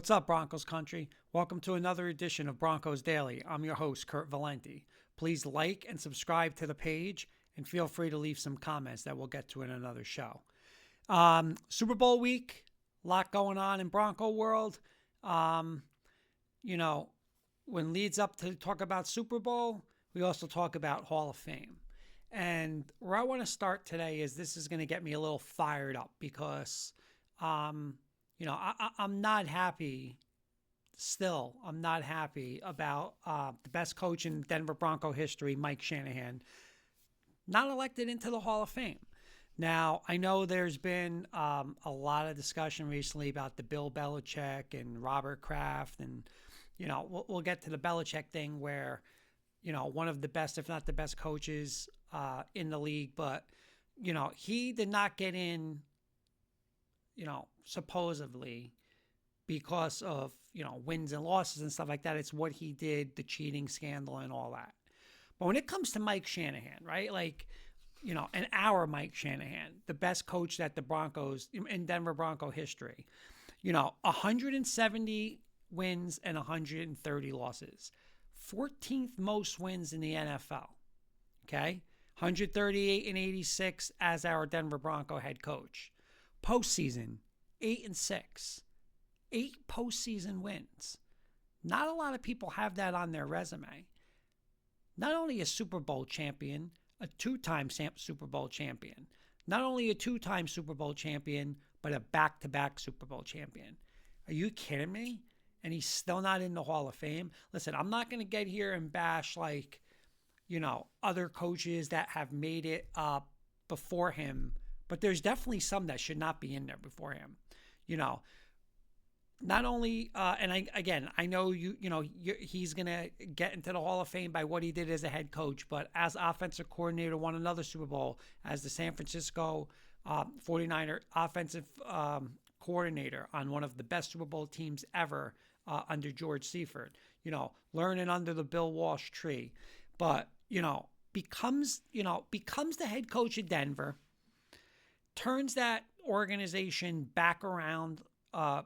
What's up, Broncos country? Welcome to another edition of Broncos Daily. I'm your host, Kurt Valenti. Please like and subscribe to the page and feel free to leave some comments that we'll get to in another show. Super Bowl week, a lot going on in Bronco world. Um, you know, when leads up to talk about Super Bowl, we also talk about Hall of Fame. And where I want to start today is this is going to get me a little fired up because I'm not happy. Still, I'm not happy about the best coach in Denver Bronco history, Mike Shanahan, not elected into the Hall of Fame. Now, I know there's been a lot of discussion recently about the Bill Belichick and Robert Kraft, and we'll get to the Belichick thing where one of the best, if not the best, coaches in the league, but he did not get in, supposedly because of, wins and losses and stuff like that. It's what he did, the cheating scandal and all that. But when it comes to Mike Shanahan, right? Like, an hour Mike Shanahan, the best coach that the Broncos in Denver Bronco history, 170 wins and 130 losses, 14th most wins in the NFL. Okay. 138 and 86 as our Denver Bronco head coach. Postseason, 8-6. 8 postseason wins. Not a lot of people have that on their resume. Not only a Super Bowl champion, a 2-time Super Bowl champion. Not only a 2-time Super Bowl champion, but a back-to-back Super Bowl champion. Are you kidding me? And he's still not in the Hall of Fame? Listen, I'm not going to get here and bash other coaches that have made it up before him, but there's definitely some that should not be in there before him. Not only, I know he's going to get into the Hall of Fame by what he did as a head coach, but as offensive coordinator, won another Super Bowl as the San Francisco 49er offensive coordinator on one of the best Super Bowl teams ever under George Seifert, learning under the Bill Walsh tree, but, becomes the head coach of Denver, turns that organization back around. I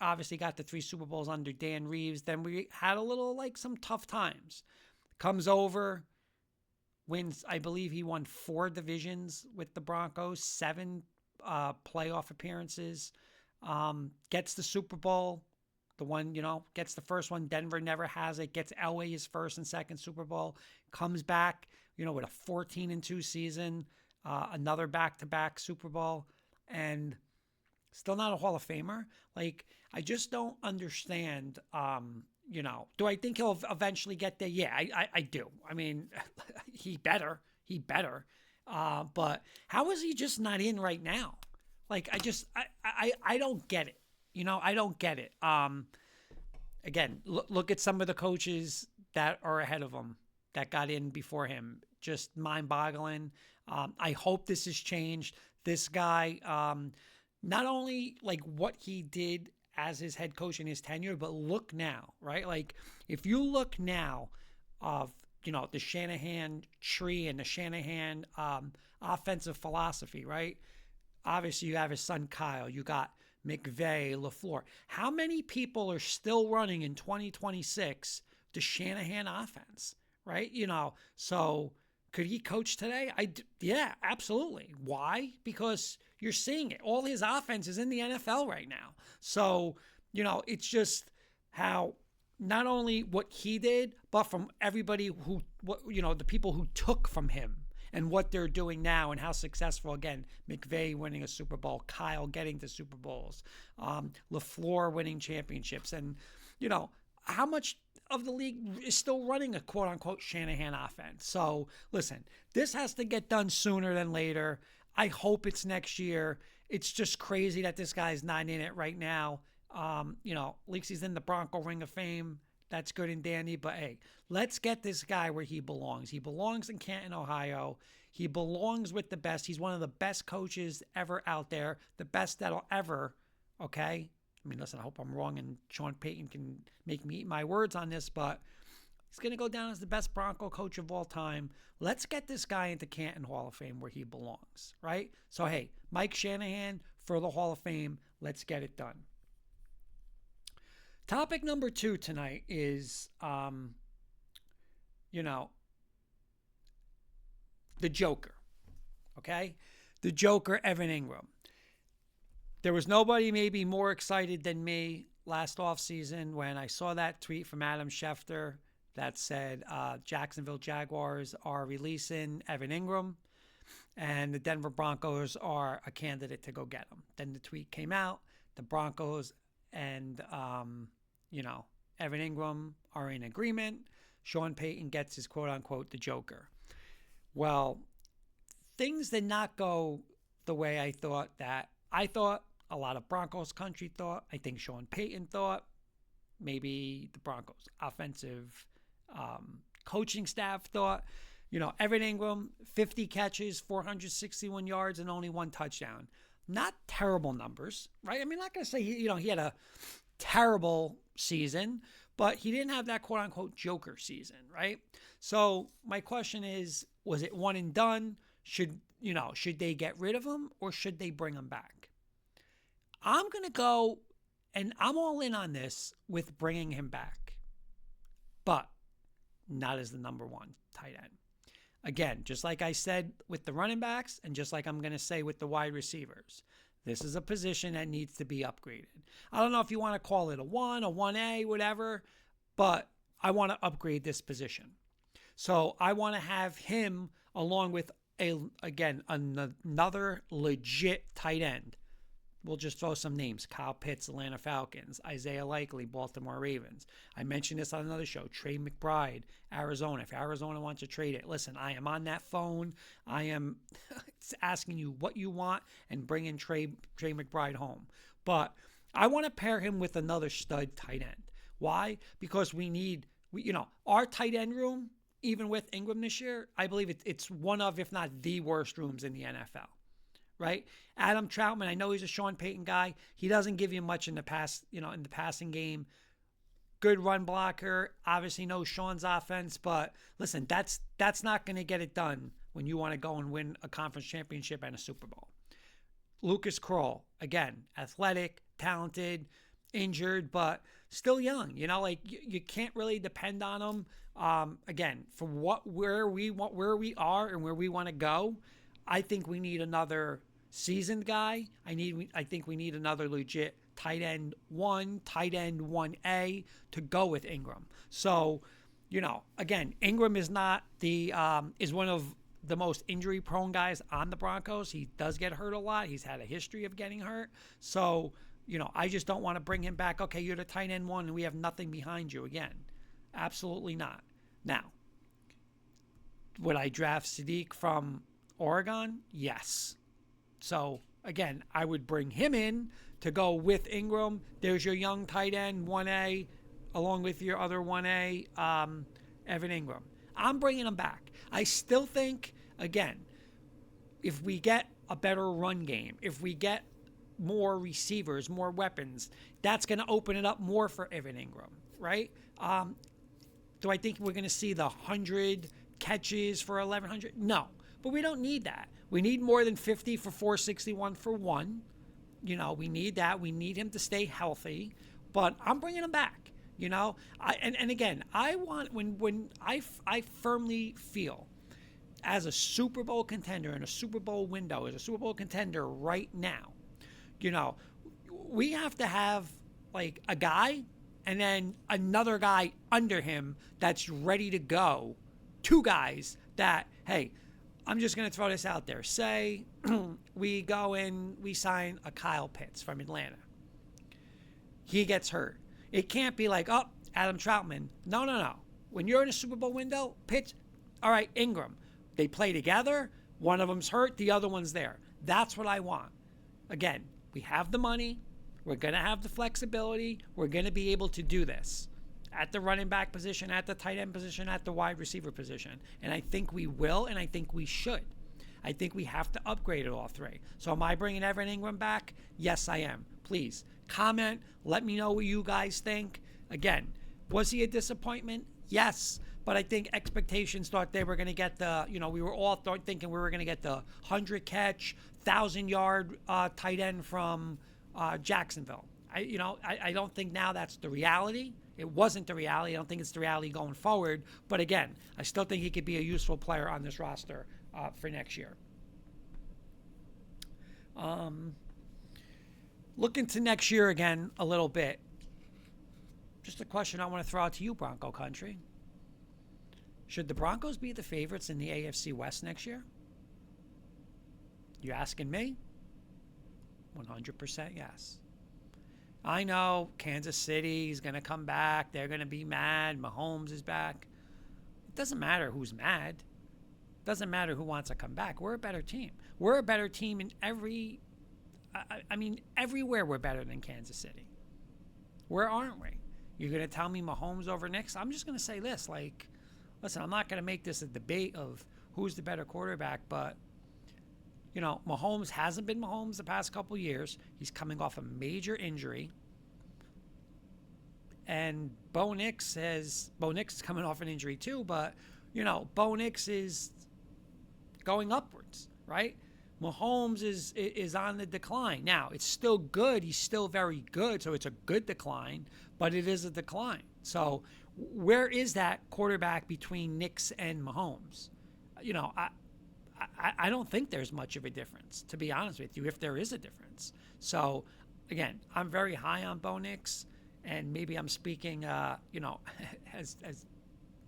obviously got the 3 Super Bowls under Dan Reeves. Then we had a little, some tough times. Comes over, wins, I believe he won 4 divisions with the Broncos, 7 playoff appearances, gets the Super Bowl. The one, gets the first one. Denver never has it. Gets Elway his first and second Super Bowl. Comes back, with a 14-2 season, another back-to-back Super Bowl, and still not a Hall of Famer. I just don't understand. Do I think he'll eventually get there? Yeah, I do. I mean, he better. But how is he just not in right now? I don't get it. I don't get it. Again, look at some of the coaches that are ahead of him that got in before him. Just mind-boggling. I hope this has changed. This guy, not only what he did as his head coach in his tenure, but look now, right? If you look now of, the Shanahan tree and the Shanahan offensive philosophy, right? Obviously, you have his son Kyle. You got McVay, LaFleur. How many people are still running in 2026 the Shanahan offense, right? So could he coach today? Yeah, absolutely. Why? Because you're seeing it. All his offense is in the NFL right now. So, it's just how not only what he did, but from everybody the people who took from him and what they're doing now and how successful, again, McVay winning a Super Bowl, Kyle getting to Super Bowls, LaFleur winning championships. And, how much of the league is still running a quote-unquote Shanahan offense. So, listen, this has to get done sooner than later. I hope it's next year. It's just crazy that this guy's not in it right now. At least he's in the Bronco Ring of Fame. That's good and dandy. But, hey, let's get this guy where he belongs. He belongs in Canton, Ohio. He belongs with the best. He's one of the best coaches ever out there, the best that'll ever, okay? I mean, listen, I hope I'm wrong and Sean Payton can make me eat my words on this, but he's going to go down as the best Bronco coach of all time. Let's get this guy into Canton Hall of Fame where he belongs, right? So, hey, Mike Shanahan for the Hall of Fame. Let's get it done. Topic number 2 tonight is, you know, the Joker. Okay? The Joker, Evan Engram. There was nobody maybe more excited than me last offseason when I saw that tweet from Adam Schefter that said Jacksonville Jaguars are releasing Evan Engram and the Denver Broncos are a candidate to go get him. Then the tweet came out. The Broncos and, Evan Engram are in agreement. Sean Payton gets his quote-unquote the Joker. Well, things did not go the way I thought a lot of Broncos country thought. I think Sean Payton thought. Maybe the Broncos offensive coaching staff thought. Evan Engram, 50 catches, 461 yards, and only 1 touchdown. Not terrible numbers, right? I mean, not going to say, he had a terrible season, but he didn't have that quote-unquote Joker season, right? So my question is, was it one and done? Should they get rid of him or should they bring him back? I'm going to go, and I'm all in on this with bringing him back, but not as the number 1 tight end. Again, just like I said with the running backs and just like I'm going to say with the wide receivers, this is a position that needs to be upgraded. I don't know if you want to call it a 1, a 1A, whatever, but I want to upgrade this position. So I want to have him along with, another legit tight end. We'll just throw some names. Kyle Pitts, Atlanta Falcons. Isaiah Likely, Baltimore Ravens. I mentioned this on another show. Trey McBride, Arizona. If Arizona wants to trade it, listen, I am on that phone. I am asking you what you want and bringing Trey McBride home. But I want to pair him with another stud tight end. Why? Because we need, our tight end room, even with Engram this year, I believe it's one of, if not the worst rooms in the NFL. Right? Adam Troutman, I know he's a Sean Payton guy. He doesn't give you much in the passing game. Good run blocker. Obviously knows Sean's offense, but listen, that's not going to get it done when you want to go and win a conference championship and a Super Bowl. Lucas Kroll, again, athletic, talented, injured, but still young. You can't really depend on him. Again, for where we are and where we want to go, I think we need another seasoned guy. I think we need another legit tight end 1, tight end 1A to go with Engram. So, again, Engram is one of the most injury prone guys on the Broncos. He does get hurt a lot. He's had a history of getting hurt. So, I just don't want to bring him back. Okay, you're the tight end 1 and we have nothing behind you again. Absolutely not. Now, would I draft Sadiq from Oregon? Yes. So, again, I would bring him in to go with Engram. There's your young tight end, 1A, along with your other 1A, Evan Engram. I'm bringing him back. I still think, again, if we get a better run game, if we get more receivers, more weapons, that's going to open it up more for Evan Engram, right? Do I think we're going to see the 100 catches for 1,100? No. But we don't need that. We need more than 50 for 461 for 1. We need that. We need him to stay healthy. But I'm bringing him back. Again, I want when I firmly feel as a Super Bowl contender in a Super Bowl window, as a Super Bowl contender right now, we have to have like a guy and then another guy under him that's ready to go. 2 guys that, hey, I'm just going to throw this out there. Say we go in, we sign a Kyle Pitts from Atlanta. He gets hurt. It can't be like, oh, Adam Troutman. No. When you're in a Super Bowl window, Pitts, all right, Engram. They play together. One of them's hurt. The other one's there. That's what I want. Again, we have the money. We're going to have the flexibility. We're going to be able to do this. At the running back position, at the tight end position, at the wide receiver position. And I think we will, and I think we should. I think we have to upgrade at all 3. So am I bringing Evan Engram back? Yes, I am. Please comment. Let me know what you guys think. Again, was he a disappointment? Yes. But I think expectations thought they were going to get we were all thinking we were going to get the 100-catch, 1,000-yard tight end from Jacksonville. I don't think now that's the reality. It wasn't the reality. I don't think it's the reality going forward. But again, I still think he could be a useful player on this roster for next year. Looking to next year again a little bit. Just a question I want to throw out to you, Bronco Country. Should the Broncos be the favorites in the AFC West next year? You asking me? 100% yes. I know Kansas City is going to come back. They're going to be mad. Mahomes is back. It doesn't matter who's mad. It doesn't matter who wants to come back. We're a better team. We're a better team in everywhere we're better than Kansas City. Where aren't we? You're going to tell me Mahomes over Knicks? I'm just going to say this. Listen, I'm not going to make this a debate of who's the better quarterback, but Mahomes hasn't been Mahomes the past couple years. He's coming off a major injury. And Bo Nix is coming off an injury too, but, Bo Nix is going upwards, right? Mahomes is on the decline. Now, it's still good. He's still very good, so it's a good decline, but it is a decline. So where is that quarterback between Nix and Mahomes? I don't think there's much of a difference, to be honest with you, if there is a difference. So, again, I'm very high on Bo Nix, and maybe I'm speaking, as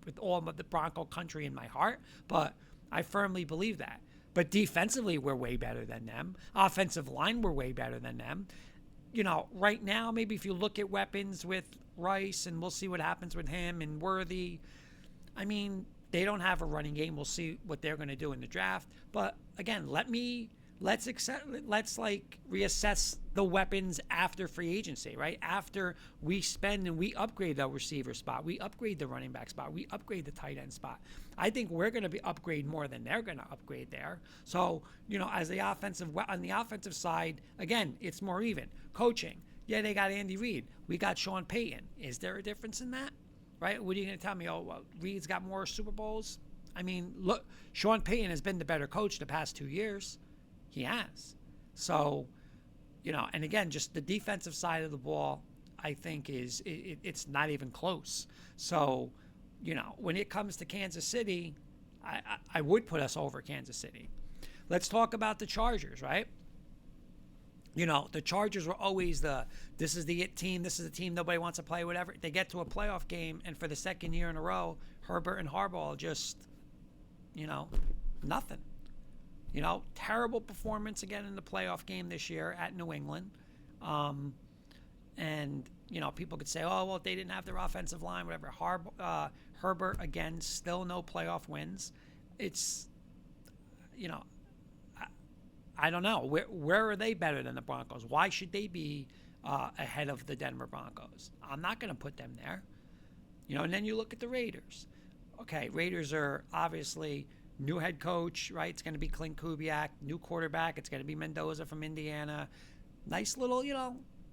with all of the Bronco country in my heart, but I firmly believe that. But defensively, we're way better than them. Offensive line, we're way better than them. Right now, maybe if you look at weapons with Rice, and we'll see what happens with him and Worthy, they don't have a running game. We'll see what they're going to do in the draft. But again, let's reassess the weapons after free agency, right? After we spend and we upgrade the receiver spot, we upgrade the running back spot, we upgrade the tight end spot. I think we're going to upgrade more than they're going to upgrade there. So, as on the offensive side, again, it's more even. Coaching, yeah, they got Andy Reid. We got Sean Payton. Is there a difference in that? Right? What are you going to tell me? Oh, well, Reed's got more Super Bowls? Look, Sean Payton has been the better coach the past 2 years. He has. So, and again, just the defensive side of the ball, I think it's not even close. So, when it comes to Kansas City, I would put us over Kansas City. Let's talk about the Chargers, right? The Chargers were always this is the it team, this is the team nobody wants to play, whatever. They get to a playoff game, and for the second year in a row, Herbert and Harbaugh just, nothing. Terrible performance again in the playoff game this year at New England. And, people could say, oh, well, they didn't have their offensive line, whatever. Herbert, again, still no playoff wins. It's, I don't know. Where are they better than the Broncos? Why should they be ahead of the Denver Broncos? I'm not going to put them there. And then you look at the Raiders. Okay, Raiders are obviously new head coach, right? It's going to be Clint Kubiak. New quarterback. It's going to be Mendoza from Indiana. Nice little,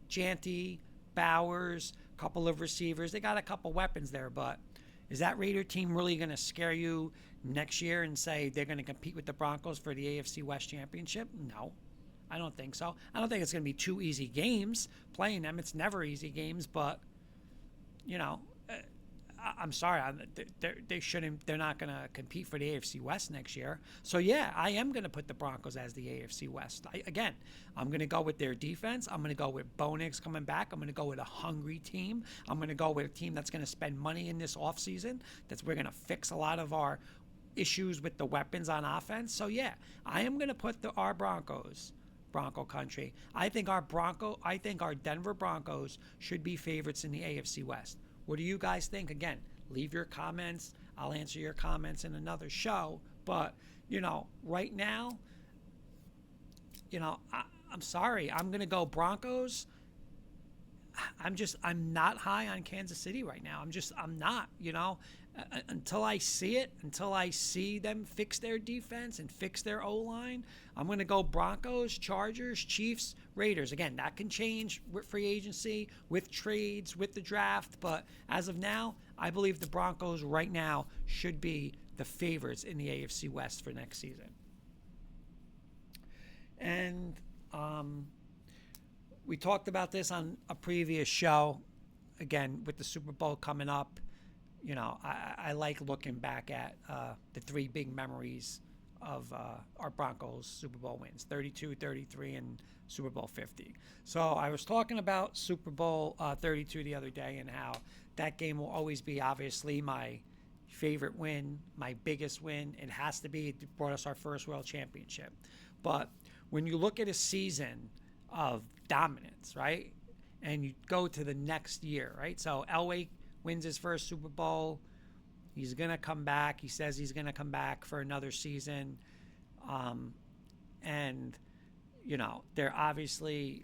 Janty, Bowers, couple of receivers. They got a couple weapons there, but is that Raider team really going to scare you next year and say they're going to compete with the Broncos for the AFC West Championship? No, I don't think so. I don't think it's going to be 2 easy games playing them. It's never easy games, but, I'm sorry. They shouldn't. They're not going to compete for the AFC West next year. So, yeah, I am going to put the Broncos as the AFC West. I'm going to go with their defense. I'm going to go with Bo Nix coming back. I'm going to go with a hungry team. I'm going to go with a team that's going to spend money in this offseason. We're going to fix a lot of our issues with the weapons on offense. So, yeah, I am going to put our Broncos, Bronco country. I think our Denver Broncos should be favorites in the AFC West. What do you guys think? Again, leave your comments. I'll answer your comments in another show. But, right now, I'm sorry. I'm going to go Broncos. I'm not high on Kansas City right now. I'm not, until I see it, until I see them fix their defense and fix their O-line, I'm going to go Broncos, Chargers, Chiefs, Raiders. Again, that can change with free agency, with trades, with the draft. But as of now, I believe the Broncos right now should be the favorites in the AFC West for next season. And we talked about this on a previous show. Again, with the Super Bowl coming up, I like looking back at the three big memories of our Broncos Super Bowl wins, 32, 33, and Super Bowl 50. So I was talking about Super Bowl 32 the other day and how that game will always be obviously my favorite win, my biggest win. It has to be. It brought us our first world championship. But when you look at a season of dominance, right, and you go to the next year, right? So Elway wins his first Super Bowl. He's going to come back. He says he's going to come back for another season. And, they're obviously,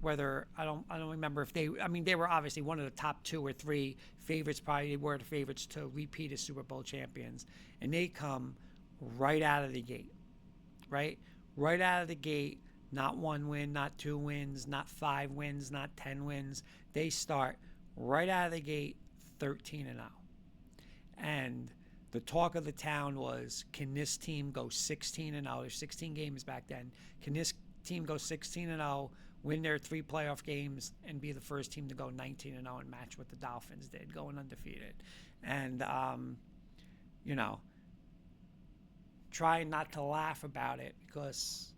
whether, I don't remember if they were obviously one of the top 2 or 3 favorites, probably were the favorites to repeat as Super Bowl champions. And they come right out of the gate, right? Right out of the gate, not 1 win, not 2 wins, not 5 wins, not 10 wins. They start right out of the gate 13-0. And the talk of the town was, can this team go 16-0? There's 16 games back then. Can this team go 16-0, win their 3 playoff games, and be the first team to go 19-0 and match what the Dolphins did, going undefeated? And, trying not to laugh about it because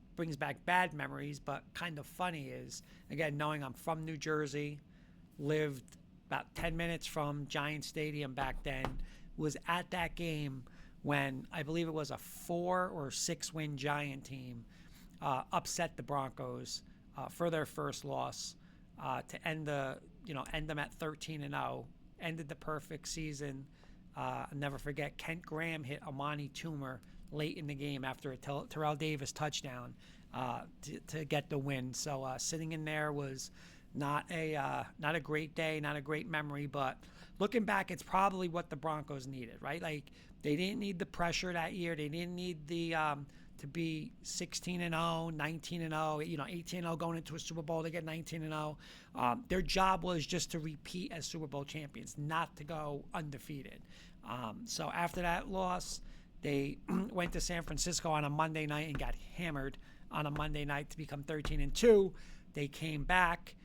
it brings back bad memories, but kind of funny is, again, knowing I'm from New Jersey, lived about 10 minutes from Giant Stadium back then, was at that game when I believe it was a 4 or 6 win Giant team upset the Broncos for their first loss to end them at 13-0, ended the perfect season. I'll never forget, Kent Graham hit Amani Toomer late in the game after a Terrell Davis touchdown to get the win. So sitting in there was not a great day, not a great memory, but looking back, it's probably what the Broncos needed, right? Like, they didn't need the pressure that year. They didn't need the to be 16-0, 19-0, 18-0 going into a Super Bowl to get 19-0. Their job was just to repeat as Super Bowl champions, not to go undefeated. So after that loss, they went to San Francisco on a Monday night and got hammered on a Monday night to become 13-2. They came back,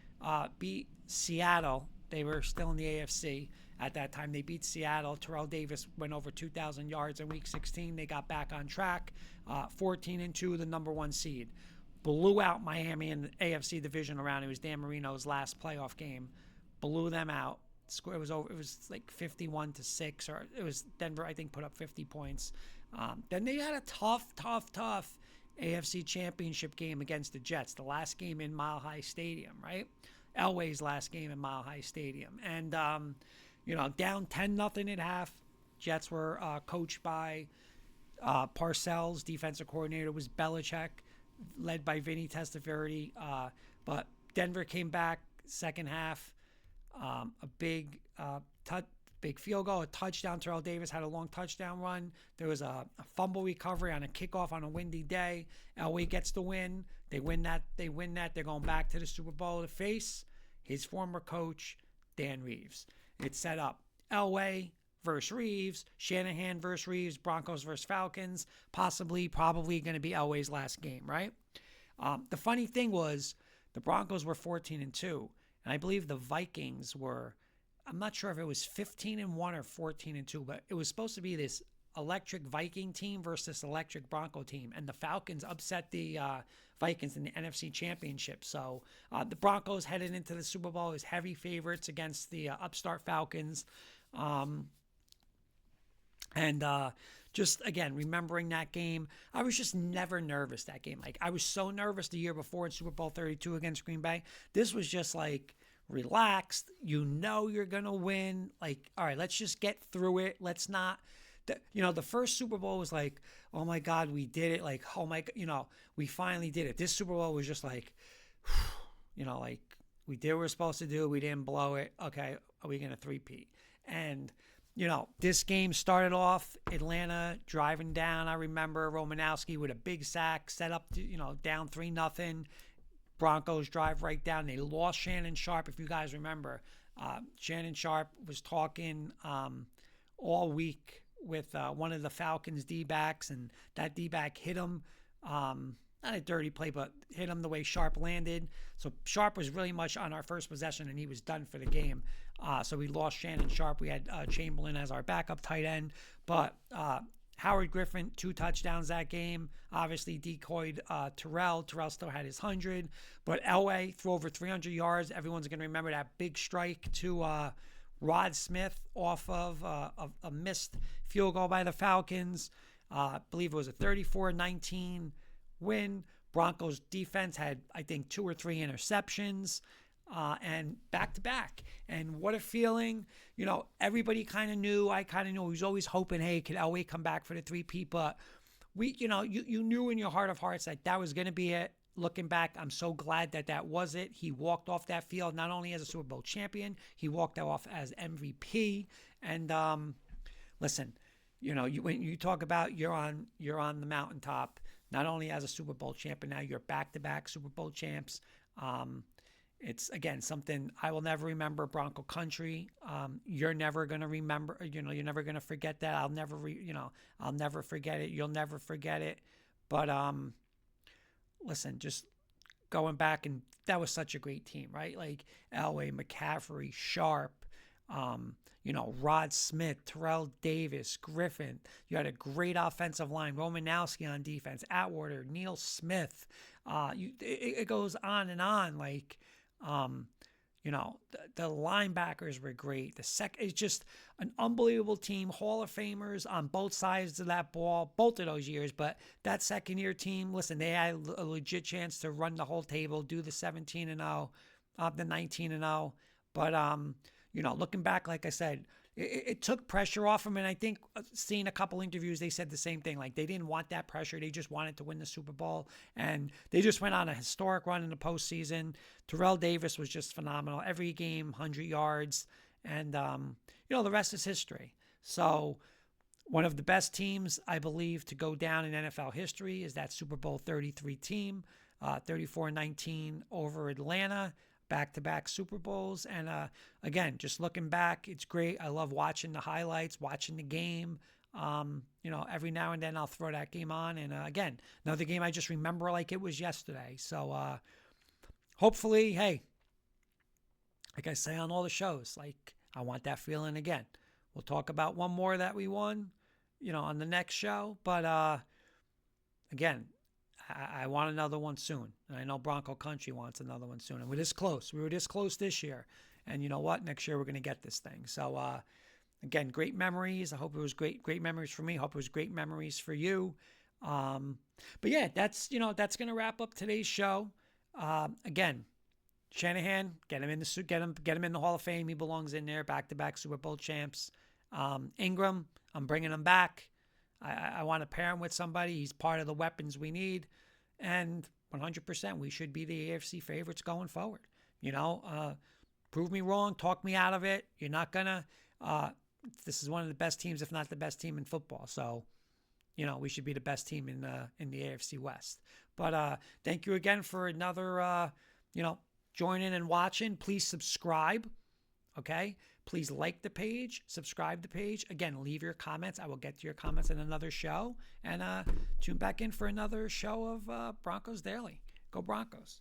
beat Seattle. They were still in the AFC at that time. They beat Seattle. Terrell Davis went over 2,000 yards in Week 16. They got back on track, 14-2, the number 1 seed. Blew out Miami in the AFC division round. It was Dan Marino's last playoff game. Blew them out. It was over. It was like 51-6, or it was Denver, I think, put up 50 points. Then they had a tough AFC Championship game against the Jets, the last game in Mile High Stadium, right? Elway's last game in Mile High Stadium. And, down 10-0 at half. Jets were coached by Parcells. Defensive coordinator was Belichick, led by Vinny Testaverde. But Denver came back second half. A big field goal, a touchdown. Terrell Davis had a long touchdown run. There was a fumble recovery on a kickoff on a windy day. Elway gets the win. They win that. They're going back to the Super Bowl to face his former coach, Dan Reeves. It's set up Elway versus Reeves, Shanahan versus Reeves, Broncos versus Falcons, probably going to be Elway's last game, right? The funny thing was the Broncos were 14-2, and I believe the Vikings were, I'm not sure if it was 15-1 or 14-2, but it was supposed to be this electric Viking team versus this electric Bronco team, and the Falcons upset the Vikings in the NFC Championship. So the Broncos headed into the Super Bowl as heavy favorites against the upstart Falcons. Just, again, remembering that game, I was just never nervous that game. Like, I was so nervous the year before in Super Bowl 32 against Green Bay. This was just like, relaxed. You know you're going to win. Like, all right, let's just get through it. Let's not... The first Super Bowl was like, oh my God, we did it. Like, oh my, we finally did it. This Super Bowl was just like, like, we did what we're supposed to do. We didn't blow it. Okay, are we going to three-peat? And, this game started off Atlanta driving down. I remember Romanowski with a big sack, set up to, down 3-0. Broncos drive right down. They lost Shannon Sharp, if you guys remember. Shannon Sharp was talking all week with one of the Falcons D-backs, and that D-back hit him not a dirty play, but hit him the way Sharp landed. So Sharp was really much on our first possession, and he was done for the game. So we lost Shannon Sharp. We had Chamberlain as our backup tight end. But Howard Griffin, 2 touchdowns that game. Obviously decoyed Terrell. Terrell still had his 100. But Elway threw over 300 yards. Everyone's going to remember that big strike to Rod Smith off of a missed field goal by the Falcons. I believe it was a 34-19 win. Broncos defense had, I think, 2 or 3 interceptions and back-to-back. And what a feeling. You know, everybody kind of knew. I kind of knew. We was always hoping, hey, could Elway come back for the 3-peat? But you knew in your heart of hearts that was going to be it. Looking back, I'm so glad that was it. He walked off that field not only as a Super Bowl champion, he walked off as MVP. And listen, when you talk about you're on the mountaintop, not only as a Super Bowl champion, now you're back-to-back Super Bowl champs. It's, again, something I will never remember. Bronco country. You're never going to remember, you're never going to forget that. I'll never forget it. You'll never forget it. But, listen, just going back, and that was such a great team, right? Like Elway, McCaffrey, Sharp, Rod Smith, Terrell Davis, Griffin. You had a great offensive line. Romanowski on defense, Atwater, Neil Smith. It goes on and on. Like, the linebackers were great. It's just an unbelievable team. Hall of Famers on both sides of that ball, both of those years. But that second-year team, listen, they had a legit chance to run the whole table, do the 17-0, the 19-0. But looking back, like I said, it took pressure off them. And I think seeing a couple interviews, they said the same thing. Like, they didn't want that pressure. They just wanted to win the Super Bowl. And they just went on a historic run in the postseason. Terrell Davis was just phenomenal. Every game, 100 yards. And, the rest is history. So one of the best teams, I believe, to go down in NFL history is that Super Bowl 33 team, 34-19 over Atlanta. Back-to-back Super Bowls. And again, just looking back, it's great. I love watching the highlights, watching the game. Every now and then I'll throw that game on. And again, another game I just remember like it was yesterday. So hopefully, hey, like I say on all the shows, like I want that feeling again. We'll talk about one more that we won, on the next show. But again, I want another one soon. And I know Bronco Country wants another one soon. And we're this close. We were this close this year. And you know what? Next year we're going to get this thing. So, again, great memories. I hope it was great memories for me. Hope it was great memories for you. But yeah, that's going to wrap up today's show. Again, Shanahan, get him in the Hall of Fame. He belongs in there. Back-to-back Super Bowl champs. Engram, I'm bringing him back. I want to pair him with somebody. He's part of the weapons we need. And 100%, we should be the AFC favorites going forward. Prove me wrong. Talk me out of it. You're not going to. This is one of the best teams, if not the best team in football. So, we should be the best team in the AFC West. But thank you again for another, joining and watching. Please subscribe. Okay? Please like the page, subscribe the page. Again, leave your comments. I will get to your comments in another show. And tune back in for another show of Broncos Daily. Go Broncos.